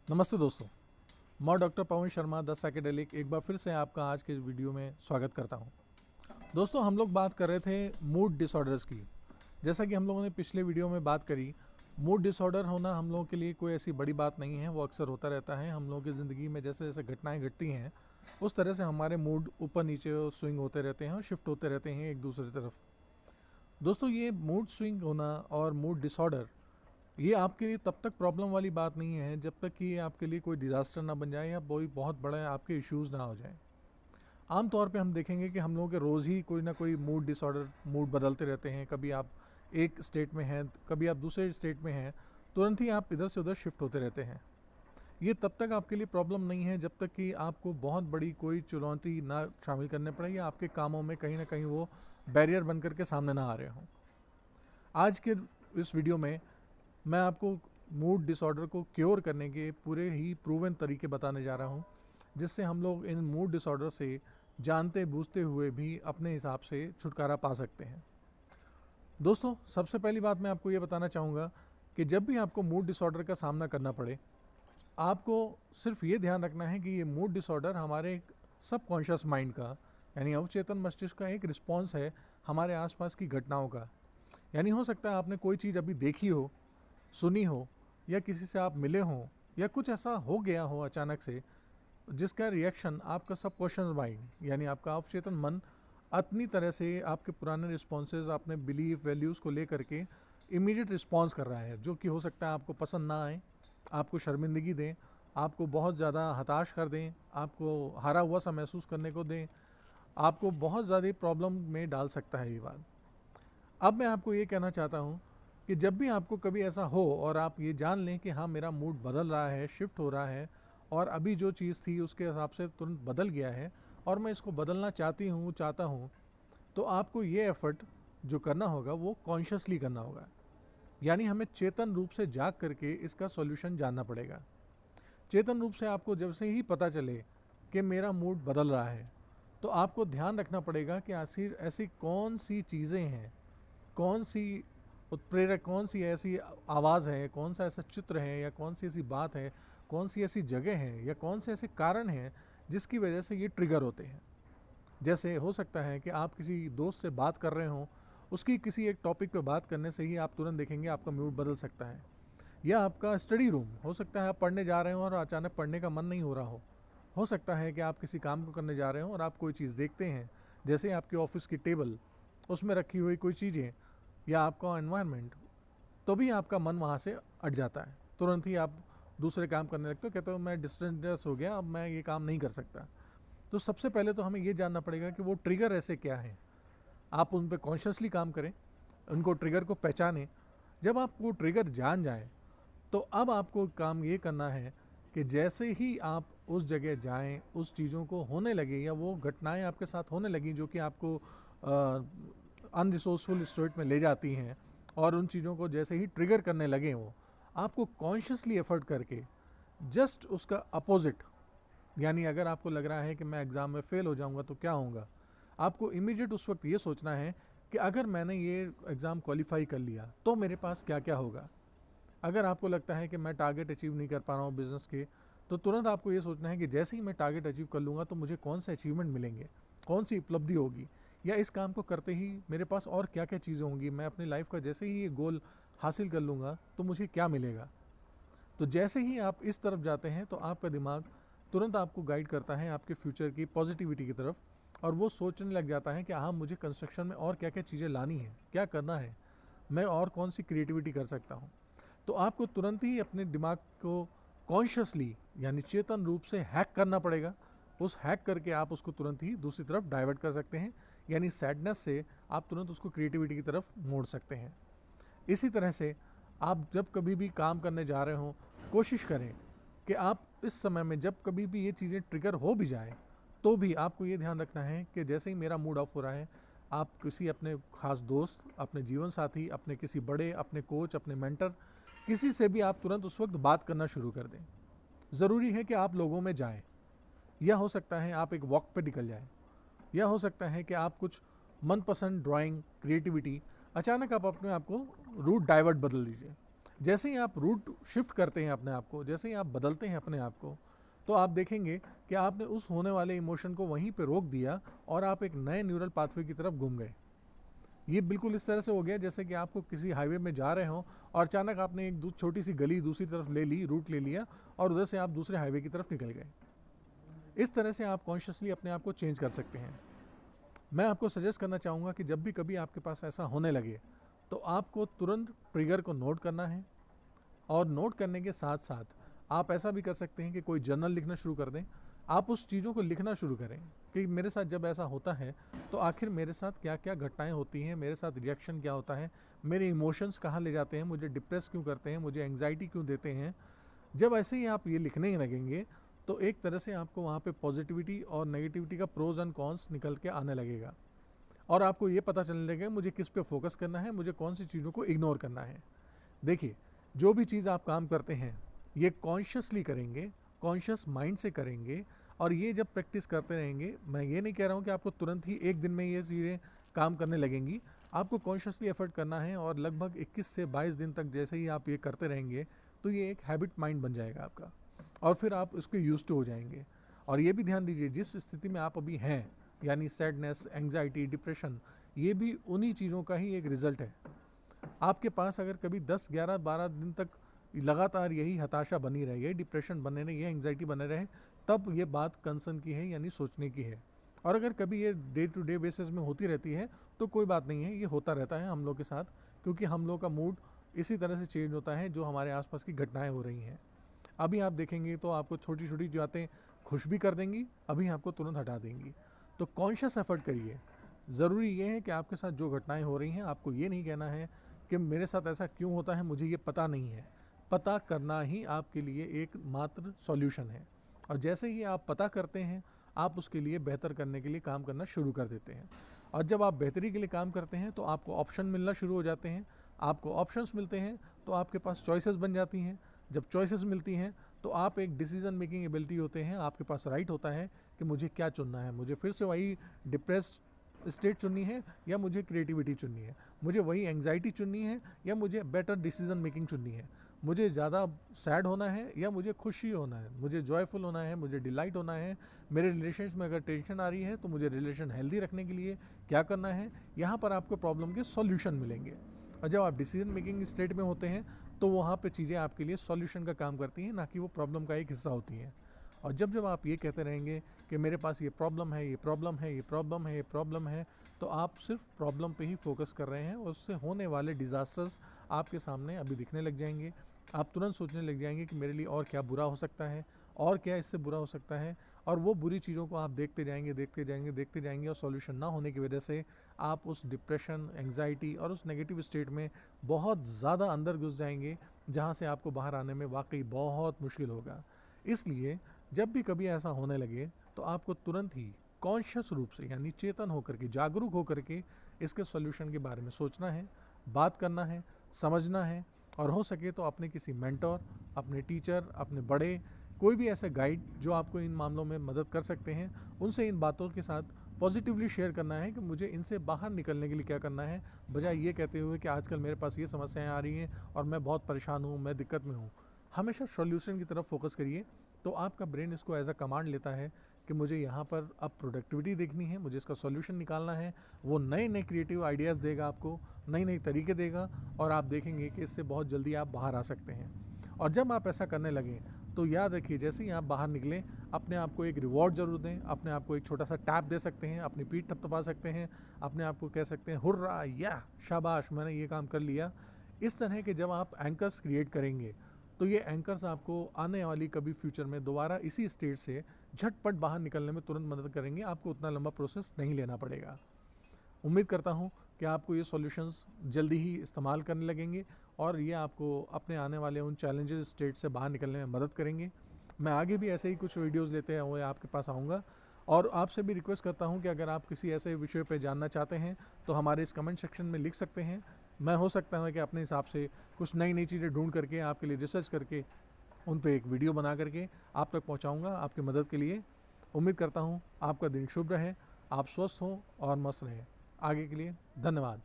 नमस्ते दोस्तों। मैं doctor Pawan Sharma the psychedelic एक बार फिर से आपका आज के वीडियो में स्वागत करता हूं। दोस्तों, हम लोग बात कर रहे थे मूड डिसऑर्डर्स की। जैसा कि हम लोगों ने पिछले वीडियो में बात करी, मूड डिसऑर्डर होना हम लोगों के लिए कोई ऐसी बड़ी बात नहीं है। वो अक्सर होता रहता है हम लोगों की ज़िंदगी में। जैसे जैसे घटनाएं घटती हैं उस तरह से हमारे मूड ऊपर नीचे स्विंग होते रहते हैं और शिफ्ट होते रहते हैं एक दूसरी तरफ। दोस्तों, ये मूड स्विंग होना और मूड डिसऑर्डर ये आपके लिए तब तक प्रॉब्लम वाली बात नहीं है जब तक कि ये आपके लिए कोई डिज़ास्टर ना बन जाए या कोई बहुत बड़े आपके इश्यूज़ ना हो जाए। आम तौर पे हम देखेंगे कि हम लोगों के रोज़ ही कोई ना कोई मूड डिसऑर्डर, मूड बदलते रहते हैं। कभी आप एक स्टेट में हैं, कभी आप दूसरे स्टेट में हैं, तुरंत ही आप इधर से उधर शिफ्ट होते रहते हैं। ये तब तक आपके लिए प्रॉब्लम नहीं है जब तक कि आपको बहुत बड़ी कोई चुनौती ना शामिल करने पड़े या आपके कामों में कहीं ना कहीं वो बैरियर बन करके सामने ना आ रहे हों। आज के इस वीडियो में मैं आपको मूड डिसऑर्डर को क्योर करने के पूरे ही प्रूवन तरीके बताने जा रहा हूँ, जिससे हम लोग इन मूड डिसऑर्डर से जानते बूझते हुए भी अपने हिसाब से छुटकारा पा सकते हैं। दोस्तों, सबसे पहली बात मैं आपको ये बताना चाहूँगा कि जब भी आपको मूड डिसऑर्डर का सामना करना पड़े, आपको सिर्फ ये ध्यान रखना है कि ये मूड डिसऑर्डर हमारे सबकॉन्शियस माइंड का, यानी अवचेतन मस्तिष्क का एक रिस्पॉन्स है हमारे आसपास की घटनाओं का। यानी हो सकता है आपने कोई चीज़ अभी देखी हो, सुनी हो, या किसी से आप मिले हों, या कुछ ऐसा हो गया हो अचानक से जिसका रिएक्शन आपका सबकॉन्शियस माइंड यानी आपका अवचेतन मन अपनी तरह से आपके पुराने रिस्पॉन्सेज, अपने बिलीफ वैल्यूज़ को लेकर के इमीडिएट रिस्पॉन्स कर रहा है, जो कि हो सकता है आपको पसंद ना आए, आपको शर्मिंदगी दें, आपको बहुत ज़्यादा हताश कर दें, आपको हारा हुआ सा महसूस करने को दें, आपको बहुत ज़्यादा प्रॉब्लम में डाल सकता है ये बात। अब मैं आपको ये कहना चाहता हूँ कि जब भी आपको कभी ऐसा हो और आप ये जान लें कि हाँ, मेरा मूड बदल रहा है, शिफ्ट हो रहा है, और अभी जो चीज़ थी उसके हिसाब से तुरंत बदल गया है और मैं इसको बदलना चाहता हूँ, तो आपको ये एफर्ट जो करना होगा वो कॉन्शियसली करना होगा। यानी हमें चेतन रूप से जाग करके इसका सॉल्यूशन जानना पड़ेगा। चेतन रूप से आपको जब से ही पता चले कि मेरा मूड बदल रहा है, तो आपको ध्यान रखना पड़ेगा कि आखिर ऐसी कौन सी चीज़ें हैं, कौन सी उत्प्रेरक, कौन सी ऐसी आवाज़ है, कौन सा ऐसा चित्र है, या कौन सी ऐसी बात है, कौन सी ऐसी जगह है, या कौन से ऐसे कारण हैं जिसकी वजह से ये ट्रिगर होते हैं। जैसे हो सकता है कि आप किसी दोस्त से बात कर रहे हों, उसकी किसी एक टॉपिक पे बात करने से ही आप तुरंत देखेंगे आपका मूड बदल सकता है। या आपका स्टडी रूम, हो सकता है आप पढ़ने जा रहे हो और अचानक पढ़ने का मन नहीं हो रहा हो सकता है कि आप किसी काम को करने जा रहे हो और आप कोई चीज़ देखते हैं, जैसे आपके ऑफिस की टेबल, उसमें रखी हुई कोई चीज़ें, या आपका एनवायरनमेंट, तो भी आपका मन वहाँ से अट जाता है। तुरंत ही आप दूसरे काम करने लगते हो, कहते हो मैं डिस्ट्रेस हो गया, अब मैं ये काम नहीं कर सकता। तो सबसे पहले तो हमें ये जानना पड़ेगा कि वो ट्रिगर ऐसे क्या हैं। आप उन पर कॉन्शियसली काम करें, उनको ट्रिगर को पहचानें। जब आप वो ट्रिगर जान जाएं, तो अब आपको काम ये करना है कि जैसे ही आप उस जगह जाएं, उस चीज़ों को होने लगे या वो घटनाएं आपके साथ होने लगी जो कि आपको अनरिसोर्सफुल स्टेट में ले जाती हैं, और उन चीज़ों को जैसे ही ट्रिगर करने लगे वो, आपको कॉन्शियसली एफर्ट करके जस्ट उसका अपोजिट, यानी अगर आपको लग रहा है कि मैं एग्ज़ाम में फ़ेल हो जाऊंगा तो क्या होगा, आपको इमीडिएट उस वक्त ये सोचना है कि अगर मैंने ये एग्ज़ाम क्वालिफाई कर लिया तो मेरे पास क्या क्या होगा। अगर आपको लगता है कि मैं टारगेट अचीव नहीं कर पा रहा हूँ बिज़नेस के, तो तुरंत आपको ये सोचना है कि जैसे ही मैं टारगेट अचीव कर लूँगा तो मुझे कौन से अचीवमेंट मिलेंगे, कौन सी उपलब्धि होगी, या इस काम को करते ही मेरे पास और क्या क्या चीज़ें होंगी, मैं अपनी लाइफ का जैसे ही ये गोल हासिल कर लूँगा तो मुझे क्या मिलेगा। तो जैसे ही आप इस तरफ जाते हैं तो आपका दिमाग तुरंत आपको गाइड करता है आपके फ्यूचर की पॉजिटिविटी की तरफ, और वो सोचने लग जाता है कि हाँ, मुझे कंस्ट्रक्शन में और क्या क्या चीज़ें लानी है, क्या करना है, मैं और कौन सी क्रिएटिविटी कर सकता हूँ। तो आपको तुरंत ही अपने दिमाग को कॉन्शियसली यानी चेतन रूप से हैक करना पड़ेगा। उस हैक करके आप उसको तुरंत ही दूसरी तरफ डाइवर्ट कर सकते हैं, यानी सैडनेस से आप तुरंत उसको क्रिएटिविटी की तरफ मोड़ सकते हैं। इसी तरह से आप जब कभी भी काम करने जा रहे हों, कोशिश करें कि आप इस समय में जब कभी भी ये चीज़ें ट्रिगर हो भी जाए, तो भी आपको ये ध्यान रखना है कि जैसे ही मेरा मूड ऑफ हो रहा है, आप किसी अपने खास दोस्त, अपने जीवन साथी, अपने किसी बड़े, अपने कोच, अपने मेंटर, किसी से भी आप तुरंत उस वक्त बात करना शुरू कर दें। ज़रूरी है कि आप लोगों में जाएं, या हो सकता है आप एक वॉक पे निकल जाएं, या हो सकता है कि आप कुछ मनपसंद ड्राइंग, क्रिएटिविटी, अचानक आप अपने आप को रूट डाइवर्ट बदल दीजिए। जैसे ही आप रूट शिफ्ट करते हैं अपने आप को, जैसे ही आप बदलते हैं अपने आप को, तो आप देखेंगे कि आपने उस होने वाले इमोशन को वहीं पे रोक दिया और आप एक नए न्यूरल पाथवे की तरफ घूम गए। ये बिल्कुल इस तरह से हो गया जैसे कि आपको किसी हाईवे में जा रहे हो और अचानक आपने एक छोटी सी गली दूसरी तरफ ले ली, रूट ले लिया और उधर से आप दूसरे हाईवे की तरफ निकल गए। इस तरह से आप कॉन्शियसली अपने आप को चेंज कर सकते हैं। मैं आपको सजेस्ट करना चाहूँगा कि जब भी कभी आपके पास ऐसा होने लगे तो आपको तुरंत ट्रिगर को नोट करना है, और नोट करने के साथ साथ आप ऐसा भी कर सकते हैं कि कोई जर्नल लिखना शुरू कर दें। आप उस चीज़ों को लिखना शुरू करें कि मेरे साथ जब ऐसा होता है तो आखिर मेरे साथ क्या क्या घटनाएं होती हैं, मेरे साथ रिएक्शन क्या होता है, मेरे इमोशंस कहाँ ले जाते हैं, मुझे डिप्रेस क्यों करते हैं, मुझे एंग्जाइटी क्यों देते हैं। जब ऐसे ही आप ये लिखने लगेंगे तो एक तरह से आपको वहाँ पे पॉजिटिविटी और नेगेटिविटी का प्रोज एंड कॉन्स निकल के आने लगेगा, और आपको ये पता चलने लगेगा मुझे किस पे फोकस करना है, मुझे कौन सी चीज़ों को इग्नोर करना है। देखिए, जो भी चीज़ आप काम करते हैं ये कॉन्शियसली करेंगे, कॉन्शियस माइंड से करेंगे, और ये जब प्रैक्टिस करते रहेंगे, मैं ये नहीं कह रहा हूँ कि आपको तुरंत ही एक दिन में ये चीज़ें काम करने लगेंगी। आपको कॉन्शियसली एफर्ट करना है और लगभग 21 से 22 दिन तक जैसे ही आप ये करते रहेंगे तो ये एक हैबिट माइंड बन जाएगा आपका, और फिर आप उसके यूज्ड टू हो जाएंगे। और ये भी ध्यान दीजिए, जिस स्थिति में आप अभी हैं, यानी सैडनेस, एंग्जाइटी, डिप्रेशन, ये भी उन्हीं चीज़ों का ही एक रिजल्ट है। आपके पास अगर कभी 10, 11, 12 दिन तक लगातार यही हताशा बनी रहे, यही डिप्रेशन बने रहे, यही एंग्जाइटी बने रहे, तब ये बात कंसर्न की है, यानी सोचने की है। और अगर कभी ये डे टू डे बेसिस में होती रहती है तो कोई बात नहीं है, ये होता रहता है हम लोग के साथ, क्योंकि हम लोग का मूड इसी तरह से चेंज होता है जो हमारे आसपास की घटनाएं हो रही हैं। अभी आप देखेंगे तो आपको छोटी छोटी बातें खुश भी कर देंगी, अभी आपको तुरंत हटा देंगी। तो कॉन्शियस एफर्ट करिए। ज़रूरी ये है कि आपके साथ जो घटनाएं हो रही हैं, आपको ये नहीं कहना है कि मेरे साथ ऐसा क्यों होता है, मुझे ये पता नहीं है। पता करना ही आपके लिए एक मात्र सॉल्यूशन है, और जैसे ही आप पता करते हैं आप उसके लिए बेहतर करने के लिए काम करना शुरू कर देते हैं। और जब आप बेहतरी के लिए काम करते हैं तो आपको ऑप्शन मिलना शुरू हो जाते हैं। आपको ऑप्शंस मिलते हैं तो आपके पास चॉइसेस बन जाती हैं। जब चॉइसेस मिलती हैं तो आप एक डिसीजन मेकिंग एबिलिटी होते हैं, आपके पास राइट होता है कि मुझे क्या चुनना है, मुझे फिर से वही डिप्रेस स्टेट चुननी है या मुझे क्रिएटिविटी चुननी है, मुझे वही एंग्जाइटी चुननी है या मुझे बेटर डिसीजन मेकिंग चुननी है, मुझे ज़्यादा सैड होना है या मुझे खुशी होना है, मुझे जॉयफुल होना है, मुझे डिलाइट होना है। मेरे रिलेशंस में अगर टेंशन आ रही है तो मुझे रिलेशन हेल्दी रखने के लिए क्या करना है। यहाँ पर आपको प्रॉब्लम के सॉल्यूशन मिलेंगे, और जब आप डिसीजन मेकिंग स्टेट में होते हैं तो वहाँ पे चीज़ें आपके लिए सॉल्यूशन का काम करती हैं, ना कि वो प्रॉब्लम का एक हिस्सा होती हैं। और जब जब आप ये कहते रहेंगे कि मेरे पास ये प्रॉब्लम है, ये प्रॉब्लम है, ये प्रॉब्लम है, ये प्रॉब्लम है, तो आप सिर्फ प्रॉब्लम पे ही फोकस कर रहे हैं, और उससे होने वाले डिज़ास्टर्स आपके सामने अभी दिखने लग जाएंगे। आप तुरंत सोचने लग जाएंगे कि मेरे लिए और क्या बुरा हो सकता है, और क्या इससे बुरा हो सकता है, और वो बुरी चीज़ों को आप देखते जाएंगे, देखते जाएंगे, देखते जाएंगे, और सॉल्यूशन ना होने की वजह से आप उस डिप्रेशन, एंग्जाइटी और उस नेगेटिव स्टेट में बहुत ज़्यादा अंदर घुस जाएंगे, जहाँ से आपको बाहर आने में वाकई बहुत मुश्किल होगा। इसलिए जब भी कभी ऐसा होने लगे तो आपको तुरंत ही कॉन्शियस रूप से, यानी चेतन होकर के, जागरूक होकर के इसके सॉल्यूशन के बारे में सोचना है, बात करना है, समझना है, और हो सके तो अपने किसी मेंटर, अपने टीचर, अपने बड़े, कोई भी ऐसे गाइड जो आपको इन मामलों में मदद कर सकते हैं, उनसे इन बातों के साथ पॉजिटिवली शेयर करना है कि मुझे इनसे बाहर निकलने के लिए क्या करना है, बजाय ये कहते हुए कि आजकल मेरे पास ये समस्याएं आ रही हैं और मैं बहुत परेशान हूँ, मैं दिक्कत में हूँ। हमेशा सॉल्यूशन की तरफ फोकस करिए, तो आपका ब्रेन इसको एज अ कमांड लेता है कि मुझे यहाँ पर अब प्रोडक्टिविटी देखनी है, मुझे इसका सॉल्यूशन निकालना है। वो नए नए क्रिएटिव आइडियाज़ देगा आपको, नई नई तरीके देगा, और आप देखेंगे कि इससे बहुत जल्दी आप बाहर आ सकते हैं। और जब आप ऐसा करने लगें तो याद रखिए, जैसे ही आप बाहर निकलें अपने आप को एक रिवॉर्ड ज़रूर दें, अपने आप को एक छोटा सा टैप दे सकते हैं, अपनी पीठ थपथपा सकते हैं, अपने आप को कह सकते हैं हुर्रा, या शाबाश, मैंने ये काम कर लिया। इस तरह के जब आप एंकर्स क्रिएट करेंगे तो ये एंकर्स आपको आने वाली कभी फ्यूचर में दोबारा इसी स्टेट से झटपट बाहर निकलने में तुरंत मदद करेंगे। आपको उतना लंबा प्रोसेस नहीं लेना पड़ेगा। उम्मीद करता हूँ कि आपको ये सॉल्यूशंस जल्दी ही इस्तेमाल करने लगेंगे, और ये आपको अपने आने वाले उन चैलेंजेस स्टेट से बाहर निकलने में मदद करेंगे। मैं आगे भी ऐसे ही कुछ वीडियोस लेते हुए आपके पास आऊँगा, और आपसे भी रिक्वेस्ट करता हूँ कि अगर आप किसी ऐसे विषय पर जानना चाहते हैं तो हमारे इस कमेंट सेक्शन में लिख सकते हैं। मैं हो सकता है कि अपने हिसाब से कुछ नई नई चीज़ें ढूंढ करके आपके लिए रिसर्च करके उन पे एक वीडियो बना करके आप तक पहुंचाऊंगा आपकी मदद के लिए। उम्मीद करता हूं आपका दिन शुभ रहे, आप स्वस्थ हों और मस्त रहें। आगे के लिए धन्यवाद।